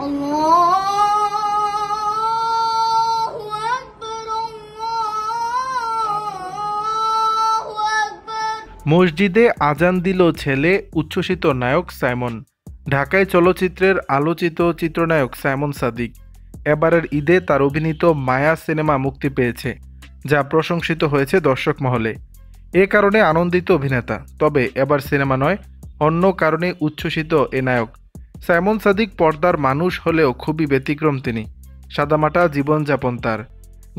আল্লাহু আকবার, আল্লাহু আকবার। মসজিদে আজান দিল ছেলে, উচ্ছ্বসিত নায়ক সাইমন। ঢাকায় চলচ্চিত্রের আলোচিত চিত্রনায়ক সাইমন সাদিক এবারের ঈদে তার অভিনীত মায়া সিনেমা মুক্তি পেয়েছে, যা প্রশংসিত হয়েছে দর্শক মহলে। এ কারণে আনন্দিত অভিনেতা। তবে এবার সিনেমা নয়, অন্য কারণে উচ্ছ্বসিত এ নায়ক। সাইমন সাদিক পর্দার মানুষ হলেও খুবই ব্যতিক্রম তিনি। সাদামাটা জীবনযাপন তার।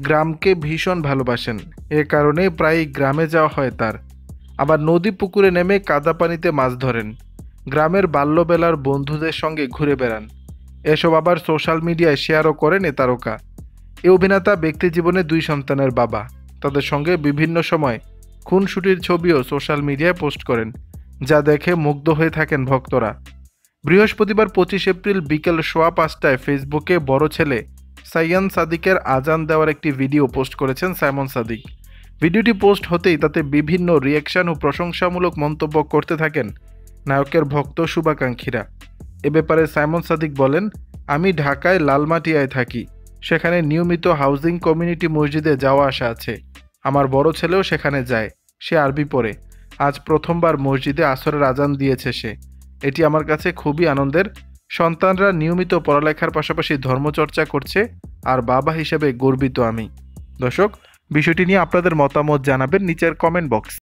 গ্রামকে ভীষণ ভালোবাসেন, এ কারণে প্রায়ই গ্রামে যাওয়া হয় তার। আবার নদী পুকুরে নেমে কাদা পানিতে মাছ ধরেন। গ্রামের বাল্যবেলার বন্ধুদের সঙ্গে ঘুরে বেড়ান। এসব আবার সোশ্যাল মিডিয়ায় শেয়ারও করেন এ তারকা। এ অভিনেতা ব্যক্তিজীবনে 2 সন্তানের বাবা। তাদের সঙ্গে বিভিন্ন সময় খুনসুটির ছবিও সোশ্যাল মিডিয়ায় পোস্ট করেন, যা দেখে মুগ্ধ হয়ে থাকেন ভক্তরা। বৃহস্পতিবার 25 এপ্রিল বিকেল 5:15টায় ফেসবুকে বড় ছেলে সাইয়ান সাদিকের আজান দেওয়ার একটি ভিডিও পোস্ট করেছেন সাইমন সাদিক। ভিডিওটি পোস্ট হতেই তাতে বিভিন্ন রিয়াকশন ও প্রশংসামূলক মন্তব্য করতে থাকেন নায়কের ভক্ত শুভাকাঙ্ক্ষীরা। এ ব্যাপারে সাইমন সাদিক বলেন, আমি ঢাকায় লালমাটিয়ায় থাকি। সেখানে নিয়মিত হাউজিং কমিউনিটি মসজিদে যাওয়া আসা আছে। আমার বড় ছেলেও সেখানে যায়। সে আরবি পড়ে। আজ প্রথমবার মসজিদে আসরের আজান দিয়েছে সে। এটি আমার কাছে খুবই আনন্দের। সন্তানরা নিয়মিত পড়ালেখার পাশাপাশি ধর্মচর্চা করছে, আর বাবা হিসেবে গর্বিত আমি। দর্শক, বিষয়টি নিয়ে আপনাদের মতামত জানাবেন নিচের কমেন্ট বক্স।